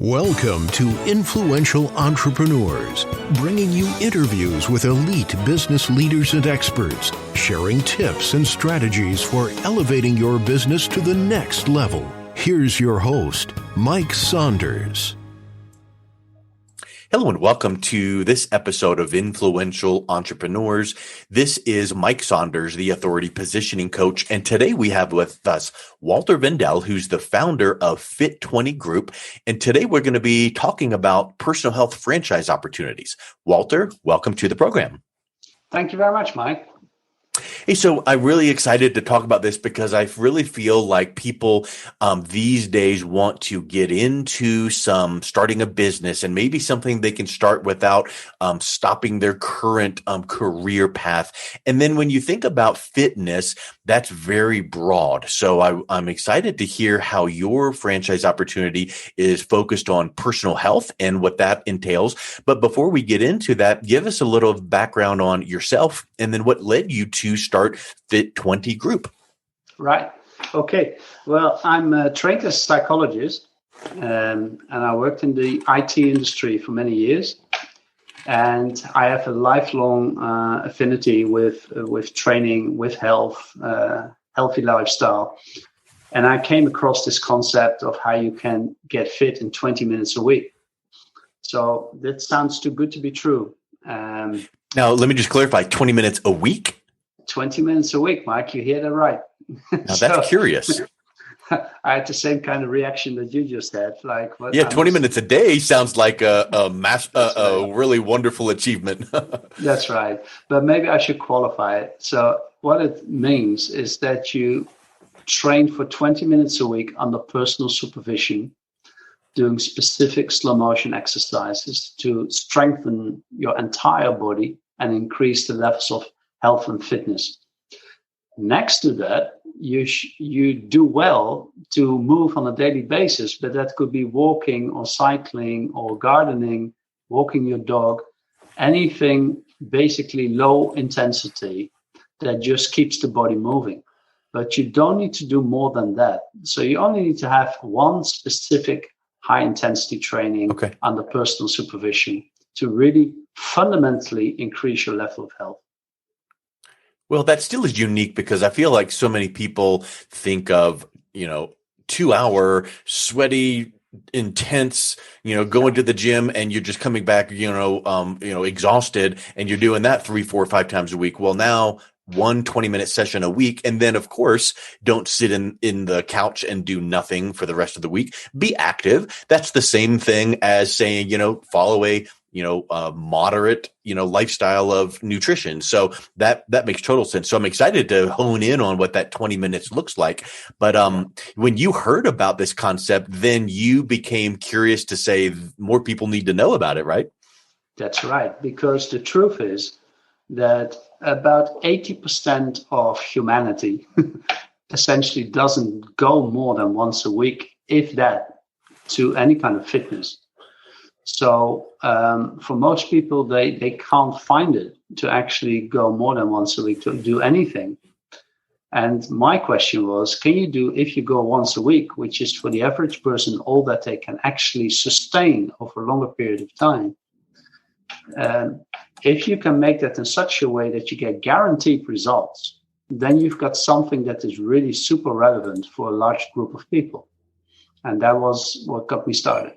Welcome to Influential Entrepreneurs, bringing you interviews with elite business leaders and experts, sharing tips and strategies for elevating your business to the next level. Here's your host, Mike Saunders. Hello and welcome to this episode of Influential Entrepreneurs. This is Mike Saunders, the Authority Positioning Coach. And today we have with us Walter Vendel, who's the founder of Fit20 Group. And today we're going to be talking about personal health franchise opportunities. Walter, welcome to the program. Thank you very much, Mike. Hey, so I'm really excited to talk about this because I really feel like people these days want to get into starting a business and maybe something they can start without stopping their current career path. And then when you think about fitness, that's very broad. So I'm excited to hear how your franchise opportunity is focused on personal health and what that entails. But before we get into that, give us a little background on yourself and then what led you to start Fit20 Group. Right. Okay. Well, I'm trained as a psychologist, and I worked in the IT industry for many years. And I have a lifelong affinity with training, with health, healthy lifestyle. And I came across this concept of how you can get fit in 20 minutes a week. So that sounds too good to be true. Now, let me just clarify, 20 minutes a week? 20 minutes a week, Mike. You hear that right. Now that's curious. I had the same kind of reaction that you just had. 20 minutes a day sounds like a really wonderful achievement. That's right. But maybe I should qualify it. So what it means is that you train for 20 minutes a week under personal supervision, doing specific slow motion exercises to strengthen your entire body and increase the levels of health and fitness. Next to that, you do well to move on a daily basis, but that could be walking or cycling or gardening, walking your dog, anything basically low intensity that just keeps the body moving. But you don't need to do more than that. So you only need to have one specific high intensity training under personal supervision to really fundamentally increase your level of health. Well, that still is unique because I feel like so many people think of, 2-hour sweaty, intense, going to the gym and you're just coming back, exhausted and you're doing that 3, 4, 5 times a week. Well, now 1 20-minute session a week. And then, of course, don't sit in the couch and do nothing for the rest of the week. Be active. That's the same thing as saying, follow a moderate, lifestyle of nutrition. So that makes total sense. So I'm excited to hone in on what that 20 minutes looks like. But when you heard about this concept, then you became curious to say more people need to know about it, right? That's right. Because the truth is that about 80% of humanity essentially doesn't go more than once a week, if that, to any kind of fitness. So for most people, they can't find it to actually go more than once a week to do anything. And my question was, can you do, if you go once a week, which is for the average person, all that they can actually sustain over a longer period of time? If you can make that in such a way that you get guaranteed results, then you've got something that is really super relevant for a large group of people. And that was what got me started.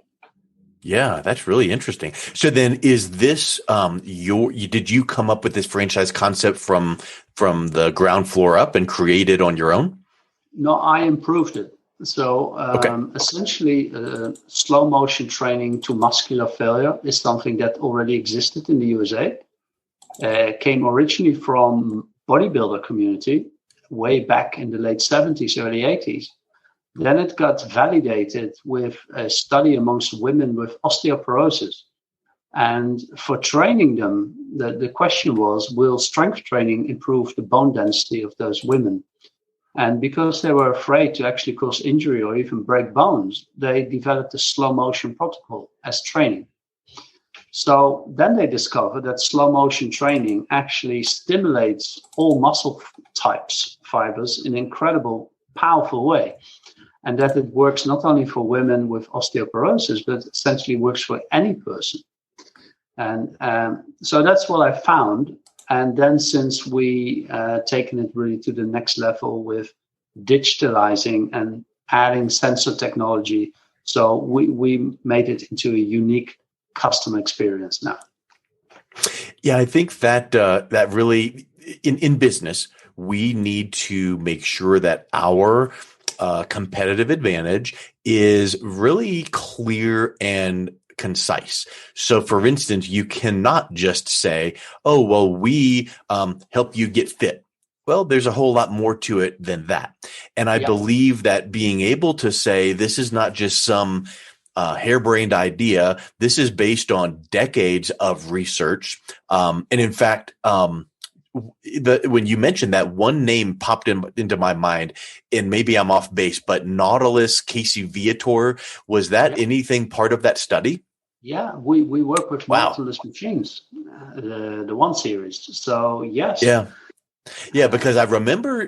Yeah, that's really interesting. So then is this did you come up with this franchise concept from the ground floor up and create it on your own? No, I improved it. So essentially, slow motion training to muscular failure is something that already existed in the USA. Came originally from bodybuilder community way back in the late 70s, early 80s. Then it got validated with a study amongst women with osteoporosis. And for training them, the question was, will strength training improve the bone density of those women? And because they were afraid to actually cause injury or even break bones, they developed a slow motion protocol as training. So then they discovered that slow motion training actually stimulates all muscle types, fibers, in an incredible, powerful way. and that it works not only for women with osteoporosis, but essentially works for any person. And so that's what I found. And then since we taken it really to the next level with digitalizing and adding sensor technology, so we made it into a unique customer experience now. Yeah, I think that that really in business, we need to make sure that our competitive advantage is really clear and concise. So, for instance, you cannot just say, "Oh, well, we help you get fit." Well, there's a whole lot more to it than that. And I believe that being able to say this is not just some harebrained idea. This is based on decades of research. And in fact, when you mentioned that, one name popped into my mind, and maybe I'm off base, but Nautilus Casey Viator, was that anything part of that study? Yeah, we work with Nautilus machines, the 1 series. So yes. Yeah. Yeah, because I remember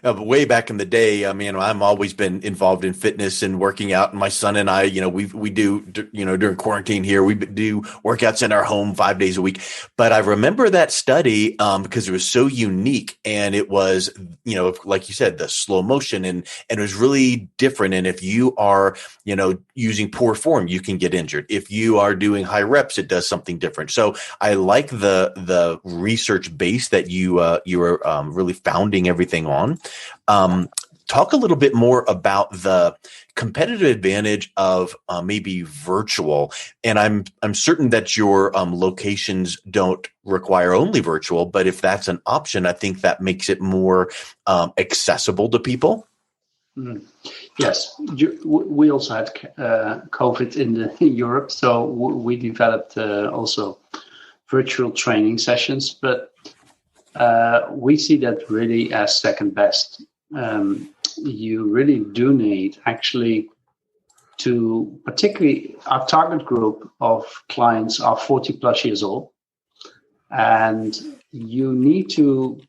way back in the day, I mean, I've always been involved in fitness and working out. And my son and I, we do, during quarantine here, we do workouts in our home 5 days a week. But I remember that study because it was so unique, and it was, like you said, the slow motion, and it was really different. And if you are, using poor form, you can get injured. If you are doing high reps, it does something different. So I like the research base that you were really founding everything on. Talk a little bit more about the competitive advantage of maybe virtual. And I'm certain that your locations don't require only virtual, but if that's an option, I think that makes it more accessible to people. Mm. Yes, we also had COVID in Europe, so we developed also virtual training sessions, but we see that really as second best. You really do need actually to, particularly our target group of clients are 40 plus years old, and you need to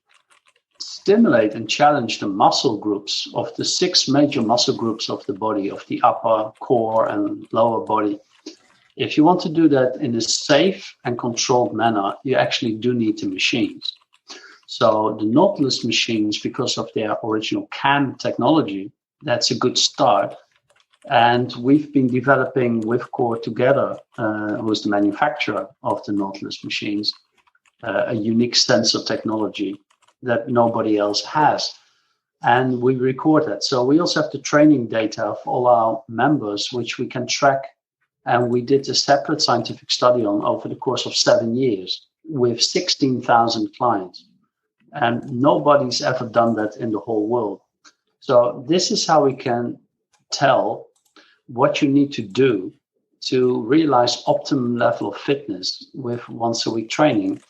stimulate and challenge the muscle groups of the 6 major muscle groups of the body, of the upper core and lower body. If you want to do that in a safe and controlled manner, you actually do need the machines. So the Nautilus machines, because of their original CAM technology, that's a good start. And we've been developing with Core together, who's the manufacturer of the Nautilus machines, a unique sensor technology that nobody else has. And we record that. So we also have the training data of all our members, which we can track. And we did a separate scientific study on over the course of 7 years with 16,000 clients. And nobody's ever done that in the whole world. So this is how we can tell what you need to do to realize optimum level of fitness with once a week training.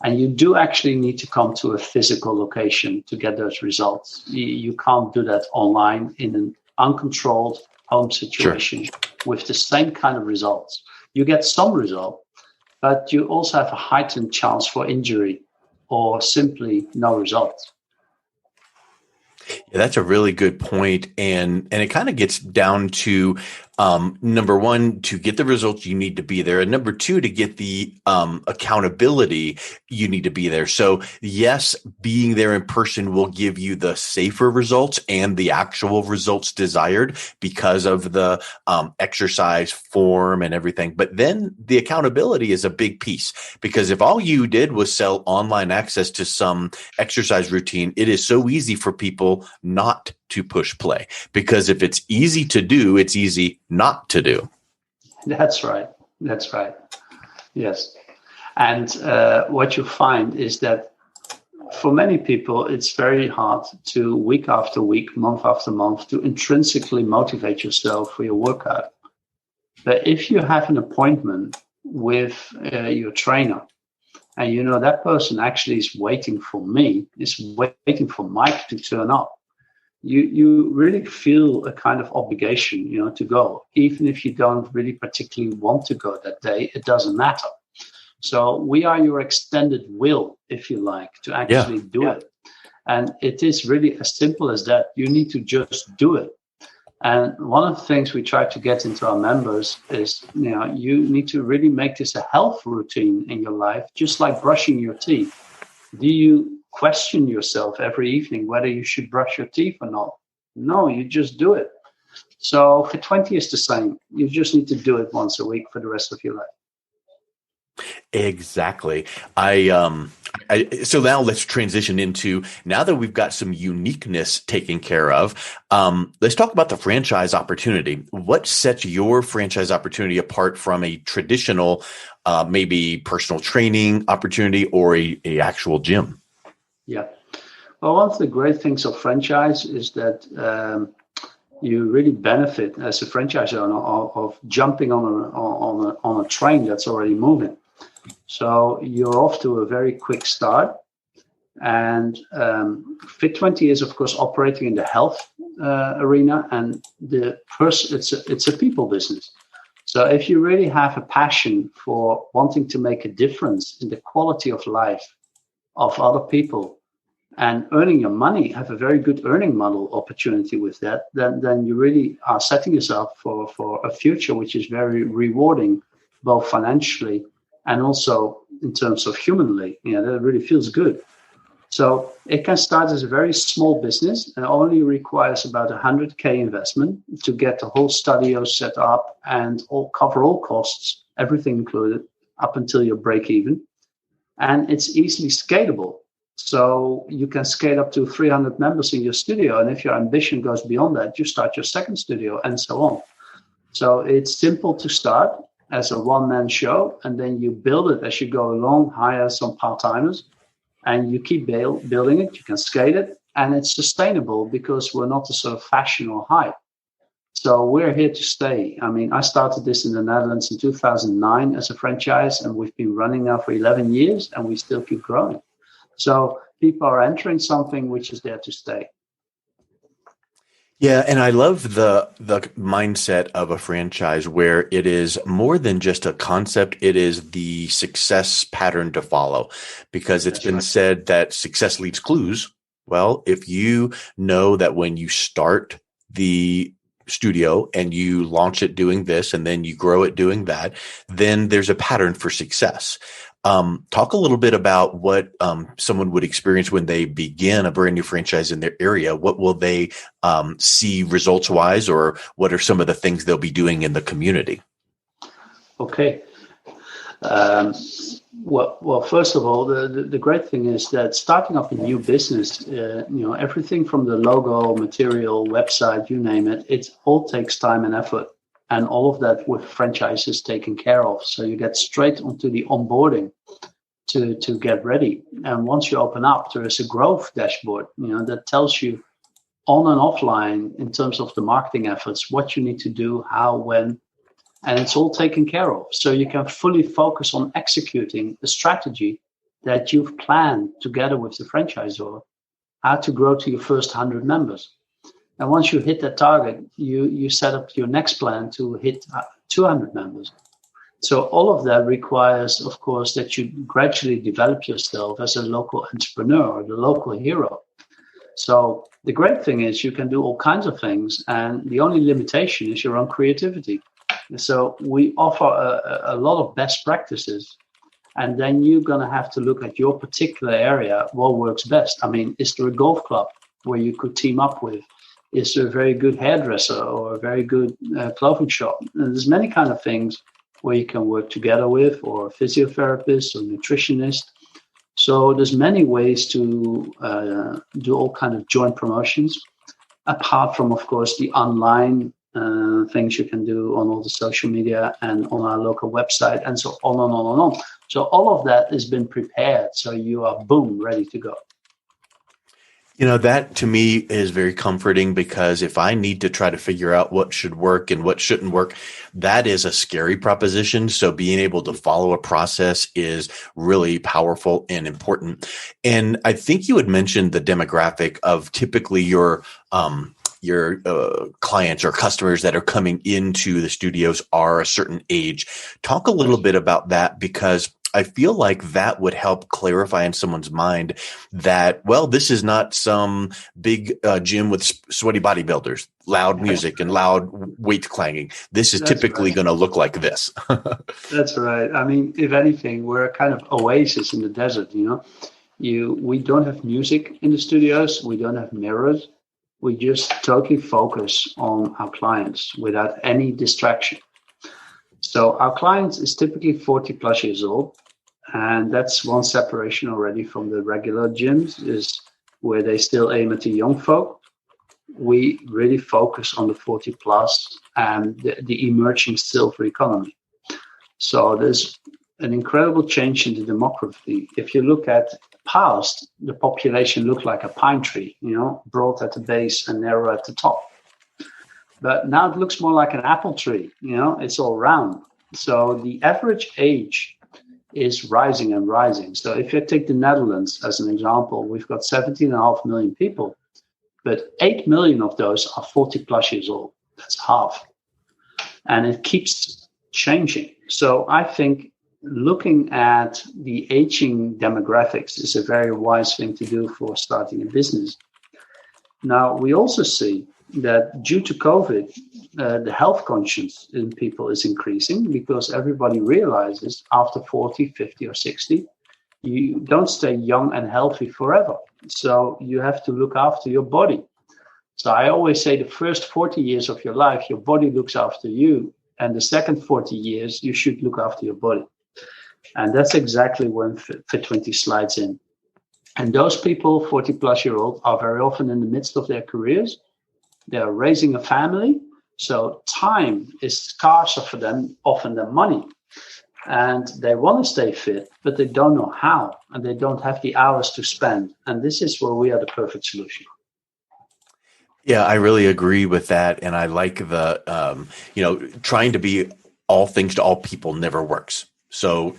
And you do actually need to come to a physical location to get those results. You can't do that online in an uncontrolled home situation with the same kind of results. You get some result, but you also have a heightened chance for injury or simply no results. Yeah, that's a really good point. And it kind of gets down to number one, to get the results, you need to be there. And number two, to get the accountability, you need to be there. So yes, being there in person will give you the safer results and the actual results desired because of the exercise form and everything. But then the accountability is a big piece, because if all you did was sell online access to some exercise routine, it is so easy for people not to push play, because if it's easy to do, it's easy not to do. That's right. That's right. Yes. And what you find is that for many people, it's very hard to week after week, month after month, to intrinsically motivate yourself for your workout. But if you have an appointment with your trainer, and you know that person actually is waiting for me, is waiting for Mike to turn up, you really feel a kind of obligation, to go. Even if you don't really particularly want to go that day, it doesn't matter. So we are your extended will, if you like, to actually do it. And it is really as simple as that. You need to just do it. And one of the things we try to get into our members is, you need to really make this a health routine in your life, just like brushing your teeth. Do you question yourself every evening whether you should brush your teeth or not? No, you just do it. So Fit20 is the same. You just need to do it once a week for the rest of your life. Exactly. So now let's transition into, now that we've got some uniqueness taken care of, let's talk about the franchise opportunity. What sets your franchise opportunity apart from a traditional, maybe personal training opportunity or a actual gym? Yeah. Well, one of the great things of franchise is that you really benefit as a franchise owner of jumping on a train that's already moving. So you're off to a very quick start. And Fit20 is, of course, operating in the health arena, and it's a people business. So if you really have a passion for wanting to make a difference in the quality of life of other people and earning your money, have a very good earning model opportunity with that, then you really are setting yourself for a future which is very rewarding, both financially and also in terms of humanly. That really feels good. So it can start as a very small business and only requires about $100K investment to get the whole studio set up and cover all costs, everything included, up until you break even. And it's easily scalable. So you can scale up to 300 members in your studio. And if your ambition goes beyond that, you start your second studio and so on. So it's simple to start as a one-man show, and then you build it as you go along, hire some part-timers, and you keep building it. You can scale it, and it's sustainable because we're not a sort of fashion or hype. So we're here to stay. I mean, I started this in the Netherlands in 2009 as a franchise, and we've been running now for 11 years, and we still keep growing. So people are entering something which is there to stay. Yeah, and I love the mindset of a franchise where it is more than just a concept. It is the success pattern to follow, because it's been said that success leaves clues. Well, if you know that when you start the studio and you launch it doing this and then you grow it doing that, then there's a pattern for success. Talk a little bit about what someone would experience when they begin a brand new franchise in their area. What will they see results wise, or what are some of the things they'll be doing in the community? Okay. Well, first of all, the great thing is that starting up a new business, everything from the logo, material, website, you name it, it all takes time and effort. And all of that with franchises taken care of. So you get straight onto the onboarding to get ready. And once you open up, there is a growth dashboard, that tells you on and offline in terms of the marketing efforts, what you need to do, how, when, and it's all taken care of. So you can fully focus on executing the strategy that you've planned together with the franchisor, how to grow to your first 100 members. And once you hit that target, you set up your next plan to hit 200 members. So all of that requires, of course, that you gradually develop yourself as a local entrepreneur or the local hero. So the great thing is you can do all kinds of things, and the only limitation is your own creativity. So we offer a lot of best practices, and then you're going to have to look at your particular area, what works best. I mean, is there a golf club where you could team up with? Is there a very good hairdresser or a very good clothing shop? And there's many kind of things where you can work together with, or a physiotherapist or nutritionist. So there's many ways to do all kind of joint promotions, apart from, of course, the online things you can do on all the social media and on our local website, and so on and on and on. So all of that has been prepared. So you are, boom, ready to go. That to me is very comforting, because if I need to try to figure out what should work and what shouldn't work, that is a scary proposition. So being able to follow a process is really powerful and important. And I think you had mentioned the demographic of typically your clients or customers that are coming into the studios are a certain age. Talk a little bit about that, because I feel like that would help clarify in someone's mind that, well, this is not some big gym with sweaty bodybuilders, loud music and loud weight clanging. This is That's typically right. going to look like this. That's right. I mean, if anything, we're a kind of oasis in the desert, you know. We don't have music in the studios, we don't have mirrors. We just totally focus on our clients without any distraction. So our clients is typically 40 plus years old, and that's one separation already from the regular gyms, is where they still aim at the young folk. We really focus on the 40 plus and the emerging silver economy. So there's an incredible change in the demography. If you look at past, the population looked like a pine tree, you know, broad at the base and narrow at the top. But now it looks more like an apple tree, you know, it's all round. So the average age is rising and rising. So if you take the Netherlands as an example, we've got 17.5 million people, but 8 million of those are 40 plus years old. That's half. And it keeps changing. So I think looking at the aging demographics is a very wise thing to do for starting a business. Now, we also see that due to COVID, the health conscience in people is increasing because everybody realizes after 40, 50, or 60, you don't stay young and healthy forever. So you have to look after your body. So I always say the first 40 years of your life, your body looks after you. And the second 40 years, you should look after your body. And that's exactly when Fit20 slides in. And those people, 40 plus year old, are very often in the midst of their careers. They're raising a family. So time is scarcer for them often than money. And they want to stay fit, but they don't know how. And they don't have the hours to spend. And this is where we are the perfect solution. Yeah, I really agree with that. And I like the, trying to be all things to all people never works. So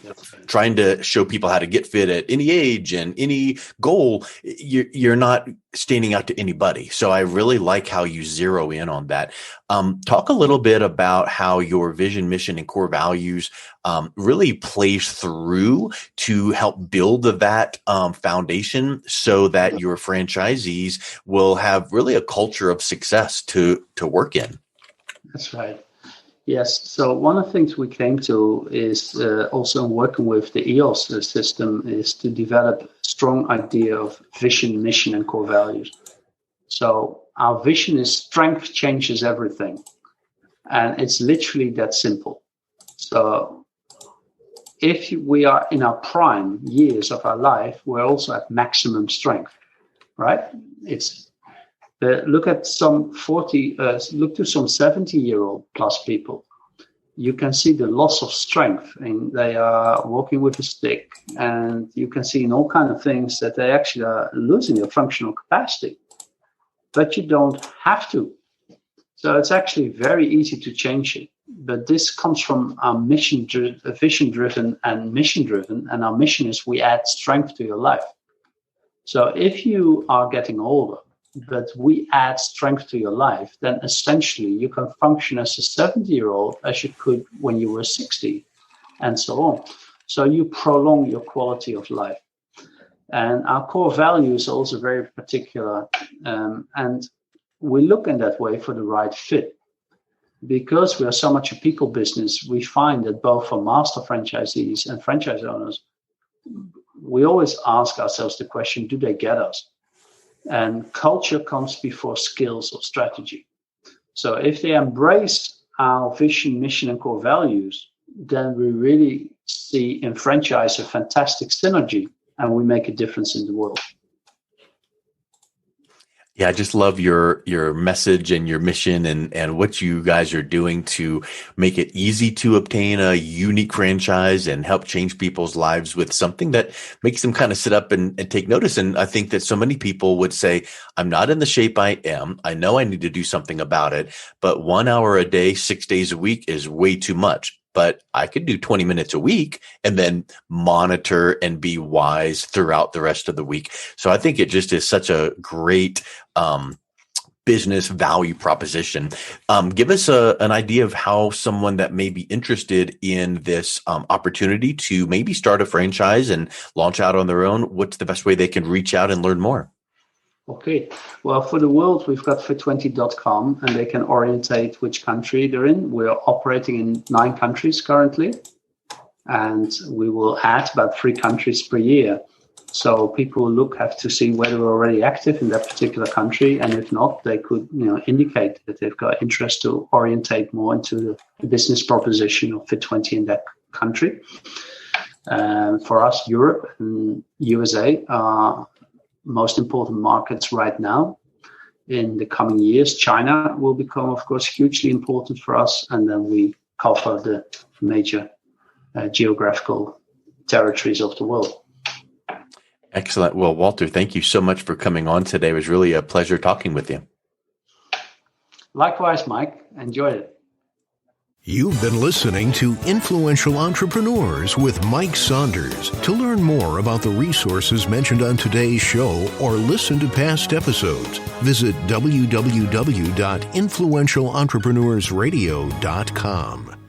trying to show people how to get fit at any age and any goal, you're not standing out to anybody. So I really like how you zero in on that. Talk a little bit about how your vision, mission, and core values really plays through to help build that foundation so that your franchisees will have really a culture of success to work in. That's right. Yes. So one of the things we came to is also working with the EOS system is to develop a strong idea of vision, mission, and core values. So our vision is strength changes everything. And it's literally that simple. So if we are in our prime years of our life, we're also at maximum strength, right? Look at some 40, look to some 70-year-old plus people. You can see the loss of strength, and they are walking with a stick, and you can see in all kinds of things that they actually are losing their functional capacity. But you don't have to. So it's actually very easy to change it. But this comes from our vision-driven and mission-driven, and our mission is we add strength to your life. So if you are getting older, but we add strength to your life, then essentially you can function as a 70-year-old as you could when you were 60, and so on. So you prolong your quality of life. And our core values are also very particular. And we look in that way for the right fit. Because we are so much a people business, we find that both for master franchisees and franchise owners, we always ask ourselves the question, do they get us? And culture comes before skills or strategy. So if they embrace our vision, mission, and core values, then we really see in franchise a fantastic synergy, and we make a difference in the world. Yeah, I just love your message and your mission and what you guys are doing to make it easy to obtain a unique franchise and help change people's lives with something that makes them kind of sit up and take notice. And I think that so many people would say, I'm not in the shape I am. I know I need to do something about it, but 1 hour a day, 6 days a week is way too much. But I could do 20 minutes a week and then monitor and be wise throughout the rest of the week. So I think it just is such a great business value proposition. Give us an idea of how someone that may be interested in this opportunity to maybe start a franchise and launch out on their own. What's the best way they can reach out and learn more? Okay. Well, for the world, we've got fit20.com, and they can orientate which country they're in. We're operating in 9 countries currently, and we will add about 3 countries per year. So people who look have to see whether we're already active in that particular country, and if not, they could indicate that they've got interest to orientate more into the business proposition of Fit20 in that country. For us, Europe and USA are most important markets right now. In the coming years, China will become, of course, hugely important for us, and then we cover the major geographical territories of the world. Excellent. Well, Walter, thank you so much for coming on today. It was really a pleasure talking with you. Likewise, Mike. Enjoyed it. You've been listening to Influential Entrepreneurs with Mike Saunders. To learn more about the resources mentioned on today's show or listen to past episodes, visit www.influentialentrepreneursradio.com.